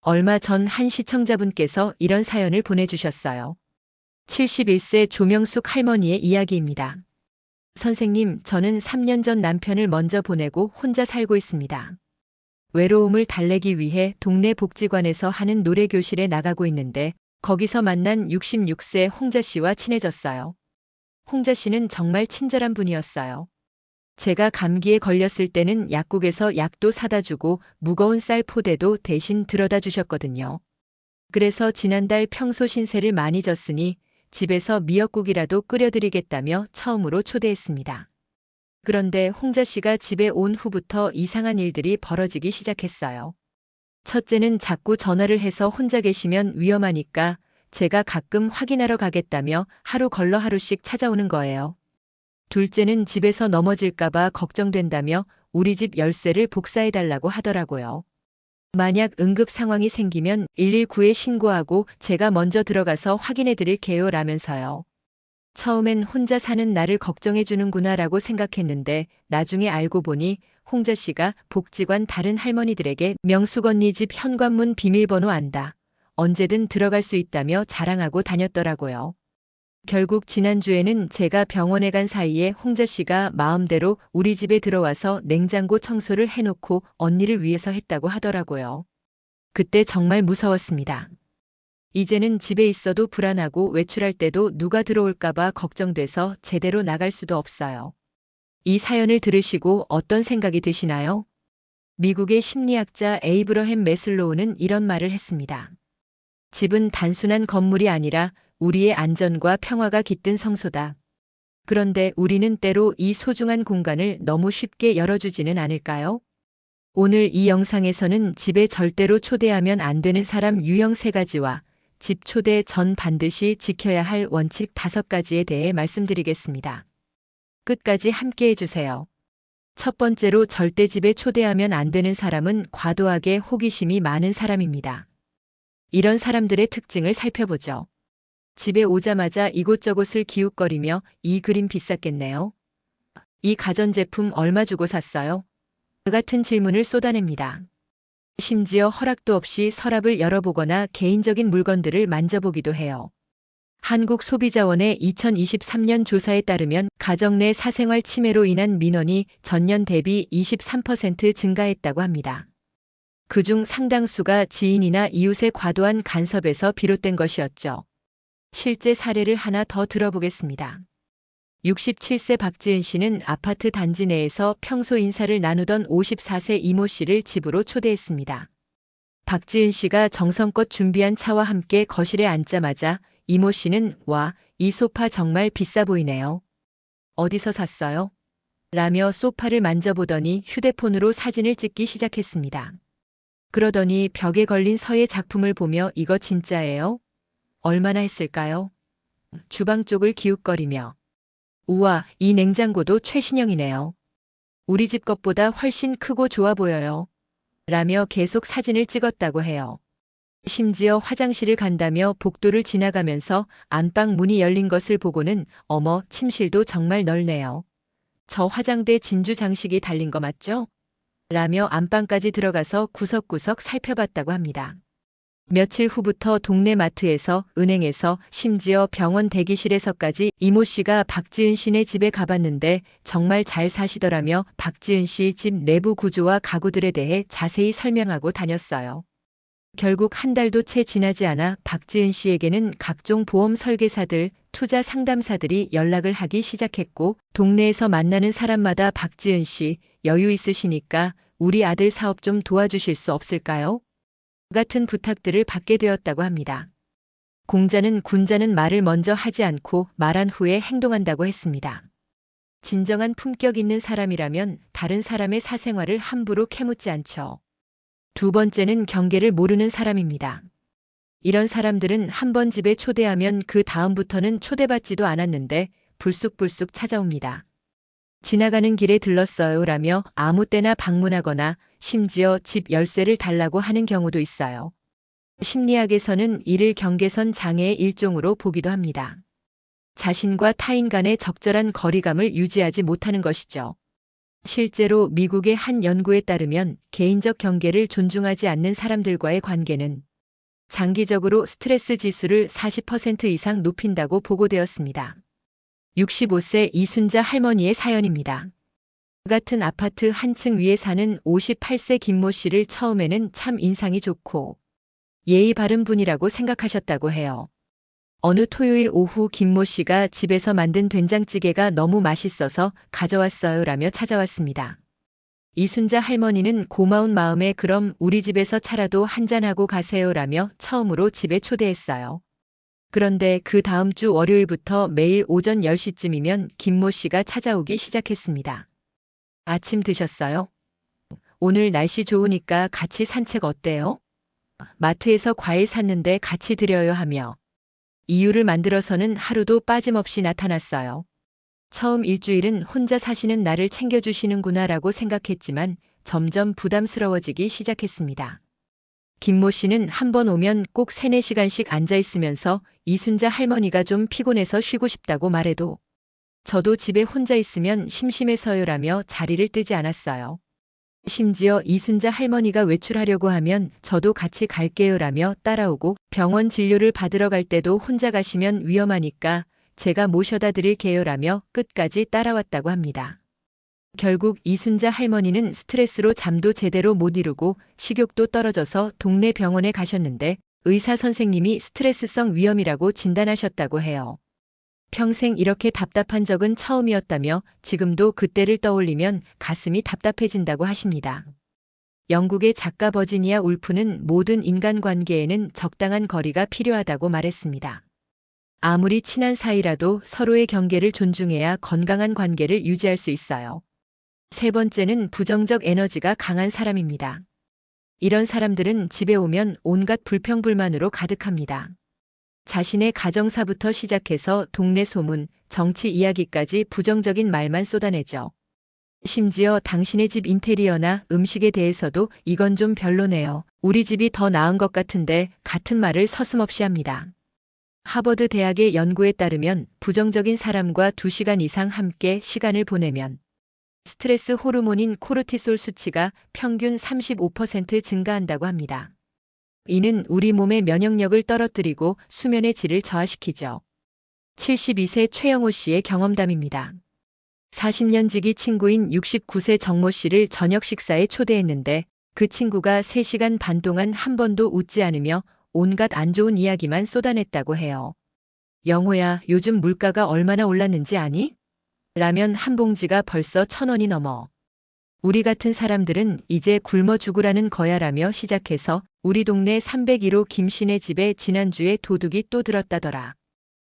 얼마 전 한 시청자분께서 이런 사연을 보내주셨어요. 71세 조명숙 할머니의 이야기입니다. 선생님, 저는 3년 전 남편을 먼저 보내고 혼자 살고 있습니다. 외로움을 달래기 위해 동네 복지관에서 하는 노래교실에 나가고 있는데 거기서 만난 66세 홍자 씨와 친해졌어요. 홍자 씨는 정말 친절한 분이었어요. 제가 감기에 걸렸을 때는 약국에서 약도 사다 주고 무거운 쌀 포대도 대신 들어다 주셨거든요. 그래서 지난달 평소 신세를 많이 졌으니 집에서 미역국이라도 끓여드리겠다며 처음으로 초대했습니다. 그런데 홍자 씨가 집에 온 후부터 이상한 일들이 벌어지기 시작했어요. 첫째는 자꾸 전화를 해서 혼자 계시면 위험하니까 제가 가끔 확인하러 가겠다며 하루 걸러 하루씩 찾아오는 거예요. 둘째는 집에서 넘어질까봐 걱정된다며 우리 집 열쇠를 복사해달라고 하더라고요. 만약 응급 상황이 생기면 119에 신고하고 제가 먼저 들어가서 확인해드릴게요 라면서요. 처음엔 혼자 사는 나를 걱정해주는구나라고 생각했는데 나중에 알고 보니 홍자 씨가 복지관 다른 할머니들에게 명숙 언니 집 현관문 비밀번호 안다. 언제든 들어갈 수 있다며 자랑하고 다녔더라고요. 결국 지난주에는 제가 병원에 간 사이에 홍자 씨가 마음대로 우리 집에 들어와서 냉장고 청소를 해놓고 언니를 위해서 했다고 하더라고요. 그때 정말 무서웠습니다. 이제는 집에 있어도 불안하고 외출할 때도 누가 들어올까봐 걱정돼서 제대로 나갈 수도 없어요. 이 사연을 들으시고 어떤 생각이 드시나요? 미국의 심리학자 에이브러햄 매슬로우는 이런 말을 했습니다. 집은 단순한 건물이 아니라 우리의 안전과 평화가 깃든 성소다. 그런데 우리는 때로 이 소중한 공간을 너무 쉽게 열어주지는 않을까요? 오늘 이 영상에서는 집에 절대로 초대하면 안 되는 사람 유형 3가지와 집 초대 전 반드시 지켜야 할 원칙 5가지에 대해 말씀드리겠습니다. 끝까지 함께 해주세요. 첫 번째로 절대 집에 초대하면 안 되는 사람은 과도하게 호기심이 많은 사람입니다. 이런 사람들의 특징을 살펴보죠. 집에 오자마자 이곳저곳을 기웃거리며 이 그림 비쌌겠네요. 이 가전제품 얼마 주고 샀어요? 같은 질문을 쏟아냅니다. 심지어 허락도 없이 서랍을 열어보거나 개인적인 물건들을 만져보기도 해요. 한국소비자원의 2023년 조사에 따르면 가정 내 사생활 침해로 인한 민원이 전년 대비 23% 증가했다고 합니다. 그중 상당수가 지인이나 이웃의 과도한 간섭에서 비롯된 것이었죠. 실제 사례를 하나 더 들어보겠습니다. 67세 박지은 씨는 아파트 단지 내에서 평소 인사를 나누던 54세 이모 씨를 집으로 초대했습니다. 박지은 씨가 정성껏 준비한 차와 함께 거실에 앉자마자 이모 씨는 와, 이 소파 정말 비싸 보이네요. 어디서 샀어요? 라며 소파를 만져보더니 휴대폰으로 사진을 찍기 시작했습니다. 그러더니 벽에 걸린 서예 작품을 보며 이거 진짜예요? 얼마나 했을까요? 주방 쪽을 기웃거리며 우와, 이 냉장고도 최신형이네요. 우리 집 것보다 훨씬 크고 좋아 보여요. 라며 계속 사진을 찍었다고 해요. 심지어 화장실을 간다며 복도를 지나가면서 안방 문이 열린 것을 보고는 어머, 침실도 정말 넓네요. 저 화장대 진주 장식이 달린 거 맞죠? 라며 안방까지 들어가서 구석구석 살펴봤다고 합니다. 며칠 후부터 동네 마트에서, 은행에서, 심지어 병원 대기실에서까지 이모 씨가 박지은 씨네 집에 가봤는데 정말 잘 사시더라며 박지은 씨 집 내부 구조와 가구들에 대해 자세히 설명하고 다녔어요. 결국 한 달도 채 지나지 않아 박지은 씨에게는 각종 보험 설계사들, 투자 상담사들이 연락을 하기 시작했고 동네에서 만나는 사람마다 박지은 씨, 여유 있으시니까 우리 아들 사업 좀 도와주실 수 없을까요? 같은 부탁들을 받게 되었다고 합니다. 공자는 군자는 말을 먼저 하지 않고 말한 후에 행동한다고 했습니다. 진정한 품격 있는 사람이라면 다른 사람의 사생활을 함부로 캐묻지 않죠. 두 번째는 경계를 모르는 사람입니다. 이런 사람들은 한 번 집에 초대하면 그 다음부터는 초대받지도 않았는데 불쑥불쑥 찾아옵니다. 지나가는 길에 들렀어요 라며 아무 때나 방문하거나 심지어 집 열쇠를 달라고 하는 경우도 있어요. 심리학에서는 이를 경계선 장애의 일종으로 보기도 합니다. 자신과 타인 간의 적절한 거리감을 유지하지 못하는 것이죠. 실제로 미국의 한 연구에 따르면 개인적 경계를 존중하지 않는 사람들과의 관계는 장기적으로 스트레스 지수를 40% 이상 높인다고 보고되었습니다. 65세 이순자 할머니의 사연입니다. 같은 아파트 한 층 위에 사는 58세 김모 씨를 처음에는 참 인상이 좋고 예의 바른 분이라고 생각하셨다고 해요. 어느 토요일 오후 김모 씨가 집에서 만든 된장찌개가 너무 맛있어서 가져왔어요 라며 찾아왔습니다. 이순자 할머니는 고마운 마음에 그럼 우리 집에서 차라도 한잔하고 가세요 라며 처음으로 집에 초대했어요. 그런데 그 다음 주 월요일부터 매일 오전 10시쯤이면 김모 씨가 찾아오기 시작했습니다. 아침 드셨어요? 오늘 날씨 좋으니까 같이 산책 어때요? 마트에서 과일 샀는데 같이 드려요 하며 이유를 만들어서는 하루도 빠짐없이 나타났어요. 처음 일주일은 혼자 사시는 나를 챙겨주시는구나라고 생각했지만 점점 부담스러워지기 시작했습니다. 김모 씨는 한 번 오면 꼭 3, 4시간씩 앉아 있으면서 이순자 할머니가 좀 피곤해서 쉬고 싶다고 말해도 저도 집에 혼자 있으면 심심해서요라며 자리를 뜨지 않았어요. 심지어 이순자 할머니가 외출하려고 하면 저도 같이 갈게요라며 따라오고 병원 진료를 받으러 갈 때도 혼자 가시면 위험하니까 제가 모셔다 드릴게요라며 끝까지 따라왔다고 합니다. 결국 이순자 할머니는 스트레스로 잠도 제대로 못 이루고 식욕도 떨어져서 동네 병원에 가셨는데 의사 선생님이 스트레스성 위염이라고 진단하셨다고 해요. 평생 이렇게 답답한 적은 처음이었다며 지금도 그때를 떠올리면 가슴이 답답해진다고 하십니다. 영국의 작가 버지니아 울프는 모든 인간관계에는 적당한 거리가 필요하다고 말했습니다. 아무리 친한 사이라도 서로의 경계를 존중해야 건강한 관계를 유지할 수 있어요. 세 번째는 부정적 에너지가 강한 사람입니다. 이런 사람들은 집에 오면 온갖 불평불만으로 가득합니다. 자신의 가정사부터 시작해서 동네 소문, 정치 이야기까지 부정적인 말만 쏟아내죠. 심지어 당신의 집 인테리어나 음식에 대해서도 이건 좀 별로네요. 우리 집이 더 나은 것 같은데 같은 말을 서슴없이 합니다. 하버드 대학의 연구에 따르면 부정적인 사람과 2시간 이상 함께 시간을 보내면 스트레스 호르몬인 코르티솔 수치가 평균 35% 증가한다고 합니다. 이는 우리 몸의 면역력을 떨어뜨리고 수면의 질을 저하시키죠. 72세 최영호 씨의 경험담입니다. 40년 지기 친구인 69세 정모 씨를 저녁 식사에 초대했는데 그 친구가 3시간 반 동안 한 번도 웃지 않으며 온갖 안 좋은 이야기만 쏟아냈다고 해요. 영호야, 요즘 물가가 얼마나 올랐는지 아니? 라면 한 봉지가 벌써 1,000원이 넘어. 우리 같은 사람들은 이제 굶어 죽으라는 거야라며 시작해서 우리 동네 301호 김씨네 집에 지난주에 도둑이 또 들었다더라.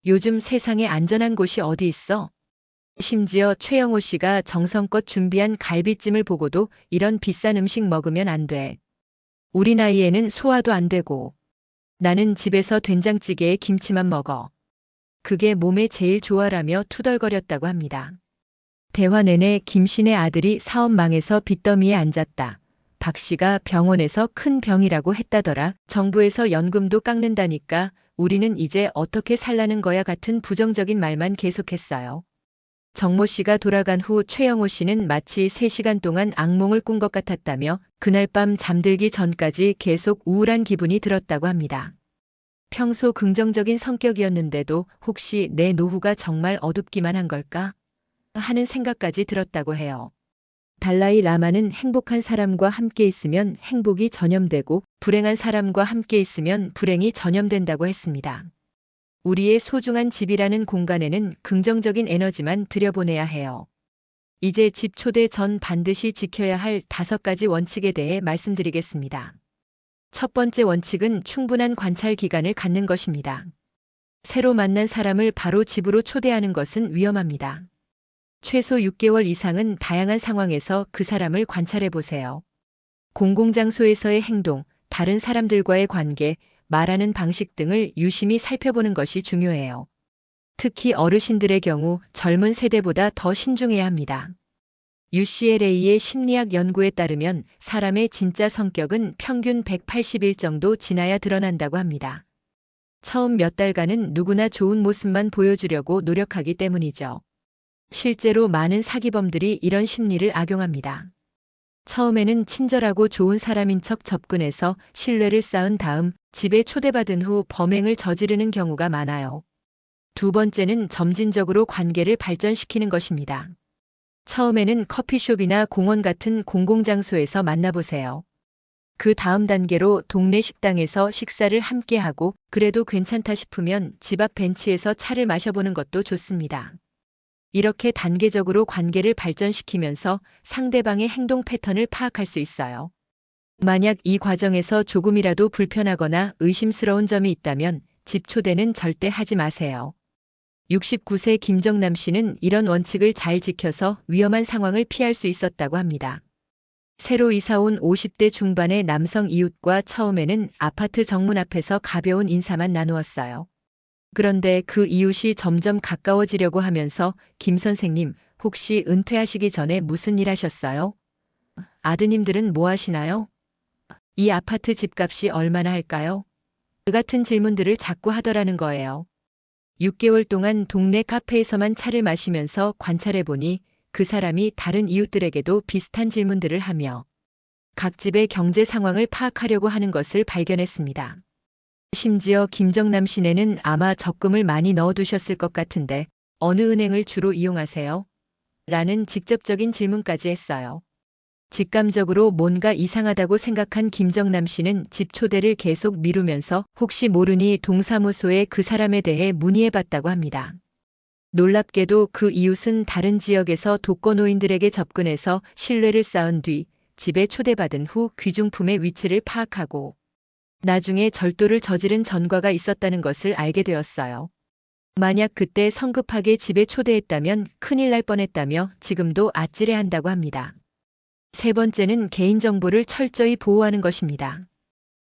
요즘 세상에 안전한 곳이 어디 있어? 심지어 최영호 씨가 정성껏 준비한 갈비찜을 보고도 이런 비싼 음식 먹으면 안 돼. 우리 나이에는 소화도 안 되고. 나는 집에서 된장찌개에 김치만 먹어. 그게 몸에 제일 좋아라며 투덜거렸다고 합니다. 대화 내내 김 씨네 아들이 사업 망해서 빚더미에 앉았다. 박 씨가 병원에서 큰 병이라고 했다더라. 정부에서 연금도 깎는다니까 우리는 이제 어떻게 살라는 거야 같은 부정적인 말만 계속했어요. 정모 씨가 돌아간 후 최영호 씨는 마치 3시간 동안 악몽을 꾼 것 같았다며 그날 밤 잠들기 전까지 계속 우울한 기분이 들었다고 합니다. 평소 긍정적인 성격이었는데도 혹시 내 노후가 정말 어둡기만 한 걸까? 하는 생각까지 들었다고 해요. 달라이 라마는 행복한 사람과 함께 있으면 행복이 전염되고 불행한 사람과 함께 있으면 불행이 전염된다고 했습니다. 우리의 소중한 집이라는 공간에는 긍정적인 에너지만 들여보내야 해요. 이제 집 초대 전 반드시 지켜야 할 5가지 원칙에 대해 말씀드리겠습니다. 첫 번째 원칙은 충분한 관찰 기간을 갖는 것입니다. 새로 만난 사람을 바로 집으로 초대하는 것은 위험합니다. 최소 6개월 이상은 다양한 상황에서 그 사람을 관찰해 보세요. 공공장소에서의 행동, 다른 사람들과의 관계, 말하는 방식 등을 유심히 살펴보는 것이 중요해요. 특히 어르신들의 경우 젊은 세대보다 더 신중해야 합니다. UCLA의 심리학 연구에 따르면 사람의 진짜 성격은 평균 180일 정도 지나야 드러난다고 합니다. 처음 몇 달간은 누구나 좋은 모습만 보여주려고 노력하기 때문이죠. 실제로 많은 사기범들이 이런 심리를 악용합니다. 처음에는 친절하고 좋은 사람인 척 접근해서 신뢰를 쌓은 다음 집에 초대받은 후 범행을 저지르는 경우가 많아요. 두 번째는 점진적으로 관계를 발전시키는 것입니다. 처음에는 커피숍이나 공원 같은 공공장소에서 만나보세요. 그 다음 단계로 동네 식당에서 식사를 함께하고 그래도 괜찮다 싶으면 집 앞 벤치에서 차를 마셔보는 것도 좋습니다. 이렇게 단계적으로 관계를 발전시키면서 상대방의 행동 패턴을 파악할 수 있어요. 만약 이 과정에서 조금이라도 불편하거나 의심스러운 점이 있다면 집 초대는 절대 하지 마세요. 69세 김정남 씨는 이런 원칙을 잘 지켜서 위험한 상황을 피할 수 있었다고 합니다. 새로 이사 온 50대 중반의 남성 이웃과 처음에는 아파트 정문 앞에서 가벼운 인사만 나누었어요. 그런데 그 이웃이 점점 가까워지려고 하면서 김 선생님, 혹시 은퇴하시기 전에 무슨 일 하셨어요? 아드님들은 뭐 하시나요? 이 아파트 집값이 얼마나 할까요? 그 같은 질문들을 자꾸 하더라는 거예요. 6개월 동안 동네 카페에서만 차를 마시면서 관찰해보니 그 사람이 다른 이웃들에게도 비슷한 질문들을 하며 각 집의 경제 상황을 파악하려고 하는 것을 발견했습니다. 심지어 김정남 씨네는 아마 적금을 많이 넣어두셨을 것 같은데 어느 은행을 주로 이용하세요? 라는 직접적인 질문까지 했어요. 직감적으로 뭔가 이상하다고 생각한 김정남 씨는 집 초대를 계속 미루면서 혹시 모르니 동사무소에 그 사람에 대해 문의해봤다고 합니다. 놀랍게도 그 이웃은 다른 지역에서 독거노인들에게 접근해서 신뢰를 쌓은 뒤 집에 초대받은 후 귀중품의 위치를 파악하고 나중에 절도를 저지른 전과가 있었다는 것을 알게 되었어요. 만약 그때 성급하게 집에 초대했다면 큰일 날 뻔했다며 지금도 아찔해한다고 합니다. 세 번째는 개인정보를 철저히 보호하는 것입니다.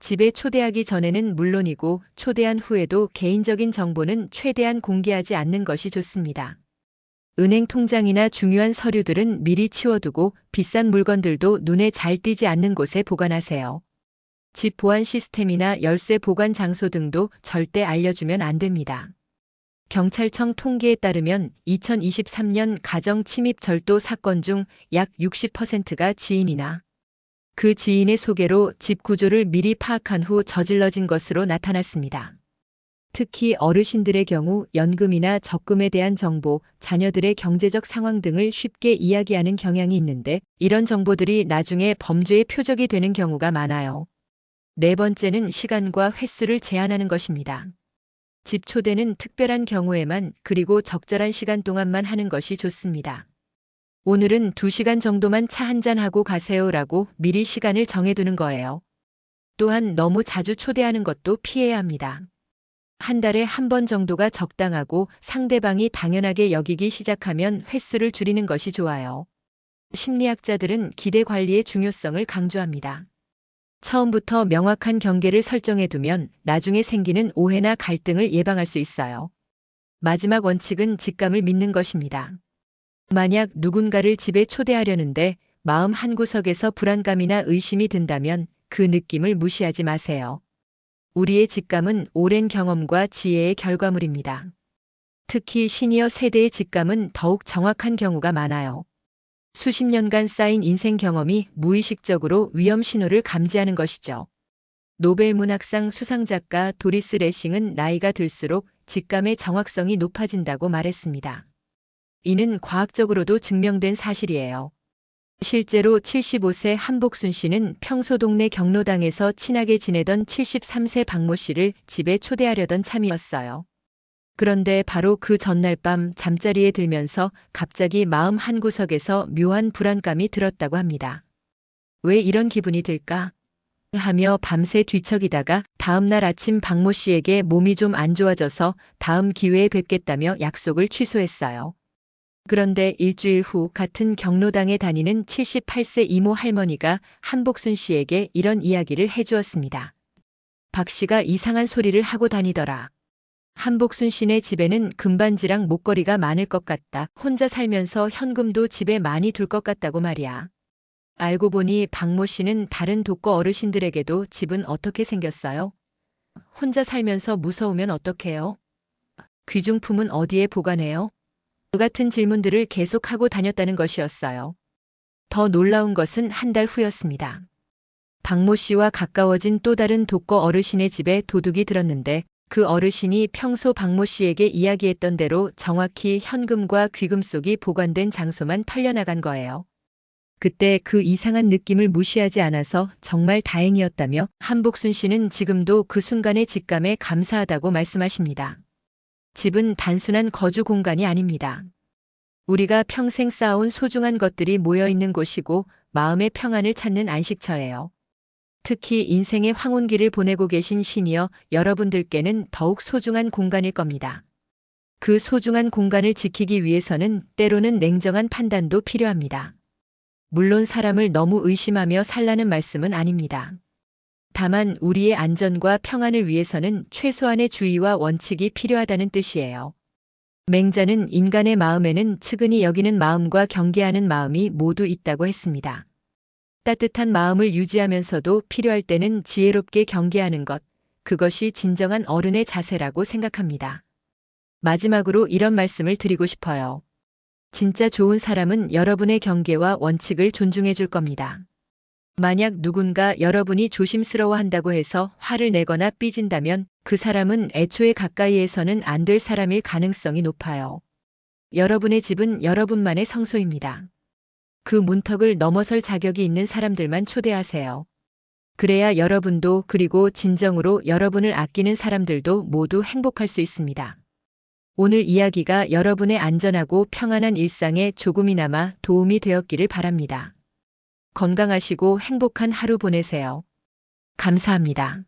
집에 초대하기 전에는 물론이고 초대한 후에도 개인적인 정보는 최대한 공개하지 않는 것이 좋습니다. 은행 통장이나 중요한 서류들은 미리 치워두고 비싼 물건들도 눈에 잘 띄지 않는 곳에 보관하세요. 집 보안 시스템이나 열쇠 보관 장소 등도 절대 알려주면 안 됩니다. 경찰청 통계에 따르면 2023년 가정 침입 절도 사건 중 약 60%가 지인이나 그 지인의 소개로 집 구조를 미리 파악한 후 저질러진 것으로 나타났습니다. 특히 어르신들의 경우 연금이나 적금에 대한 정보, 자녀들의 경제적 상황 등을 쉽게 이야기하는 경향이 있는데 이런 정보들이 나중에 범죄의 표적이 되는 경우가 많아요. 네 번째는 시간과 횟수를 제한하는 것입니다. 집 초대는 특별한 경우에만 그리고 적절한 시간 동안만 하는 것이 좋습니다. 오늘은 2시간 정도만 차 한잔하고 가세요라고 미리 시간을 정해두는 거예요. 또한 너무 자주 초대하는 것도 피해야 합니다. 한 달에 한 번 정도가 적당하고 상대방이 당연하게 여기기 시작하면 횟수를 줄이는 것이 좋아요. 심리학자들은 기대 관리의 중요성을 강조합니다. 처음부터 명확한 경계를 설정해두면 나중에 생기는 오해나 갈등을 예방할 수 있어요. 마지막 원칙은 직감을 믿는 것입니다. 만약 누군가를 집에 초대하려는데 마음 한구석에서 불안감이나 의심이 든다면 그 느낌을 무시하지 마세요. 우리의 직감은 오랜 경험과 지혜의 결과물입니다. 특히 시니어 세대의 직감은 더욱 정확한 경우가 많아요. 수십 년간 쌓인 인생 경험이 무의식적으로 위험 신호를 감지하는 것이죠. 노벨 문학상 수상작가 도리스 레싱은 나이가 들수록 직감의 정확성이 높아진다고 말했습니다. 이는 과학적으로도 증명된 사실이에요. 실제로 75세 한복순 씨는 평소 동네 경로당에서 친하게 지내던 73세 박모 씨를 집에 초대하려던 참이었어요. 그런데 바로 그 전날 밤 잠자리에 들면서 갑자기 마음 한구석에서 묘한 불안감이 들었다고 합니다. 왜 이런 기분이 들까? 하며 밤새 뒤척이다가 다음날 아침 박모 씨에게 몸이 좀 안 좋아져서 다음 기회에 뵙겠다며 약속을 취소했어요. 그런데 일주일 후 같은 경로당에 다니는 78세 이모 할머니가 한복순 씨에게 이런 이야기를 해주었습니다. 박 씨가 이상한 소리를 하고 다니더라. 한복순 씨네 집에는 금반지랑 목걸이가 많을 것 같다. 혼자 살면서 현금도 집에 많이 둘 것 같다고 말이야. 알고 보니 박모 씨는 다른 독거 어르신들에게도 집은 어떻게 생겼어요? 혼자 살면서 무서우면 어떡해요? 귀중품은 어디에 보관해요? 같은 질문들을 계속하고 다녔다는 것이었어요. 더 놀라운 것은 한 달 후였습니다. 박모 씨와 가까워진 또 다른 독거 어르신의 집에 도둑이 들었는데 그 어르신이 평소 박모 씨에게 이야기했던 대로 정확히 현금과 귀금속이 보관된 장소만 털려나간 거예요. 그때 그 이상한 느낌을 무시하지 않아서 정말 다행이었다며 한복순 씨는 지금도 그 순간의 직감에 감사하다고 말씀하십니다. 집은 단순한 거주 공간이 아닙니다. 우리가 평생 쌓아온 소중한 것들이 모여 있는 곳이고 마음의 평안을 찾는 안식처예요. 특히 인생의 황혼기를 보내고 계신 시니어 여러분들께는 더욱 소중한 공간일 겁니다. 그 소중한 공간을 지키기 위해서는 때로는 냉정한 판단도 필요합니다. 물론 사람을 너무 의심하며 살라는 말씀은 아닙니다. 다만 우리의 안전과 평안을 위해서는 최소한의 주의와 원칙이 필요하다는 뜻이에요. 맹자는 인간의 마음에는 측은히 여기는 마음과 경계하는 마음이 모두 있다고 했습니다. 따뜻한 마음을 유지하면서도 필요할 때는 지혜롭게 경계하는 것, 그것이 진정한 어른의 자세라고 생각합니다. 마지막으로 이런 말씀을 드리고 싶어요. 진짜 좋은 사람은 여러분의 경계와 원칙을 존중해 줄 겁니다. 만약 누군가 여러분이 조심스러워한다고 해서 화를 내거나 삐진다면 그 사람은 애초에 가까이에서는 안 될 사람일 가능성이 높아요. 여러분의 집은 여러분만의 성소입니다. 그 문턱을 넘어설 자격이 있는 사람들만 초대하세요. 그래야 여러분도 그리고 진정으로 여러분을 아끼는 사람들도 모두 행복할 수 있습니다. 오늘 이야기가 여러분의 안전하고 평안한 일상에 조금이나마 도움이 되었기를 바랍니다. 건강하시고 행복한 하루 보내세요. 감사합니다.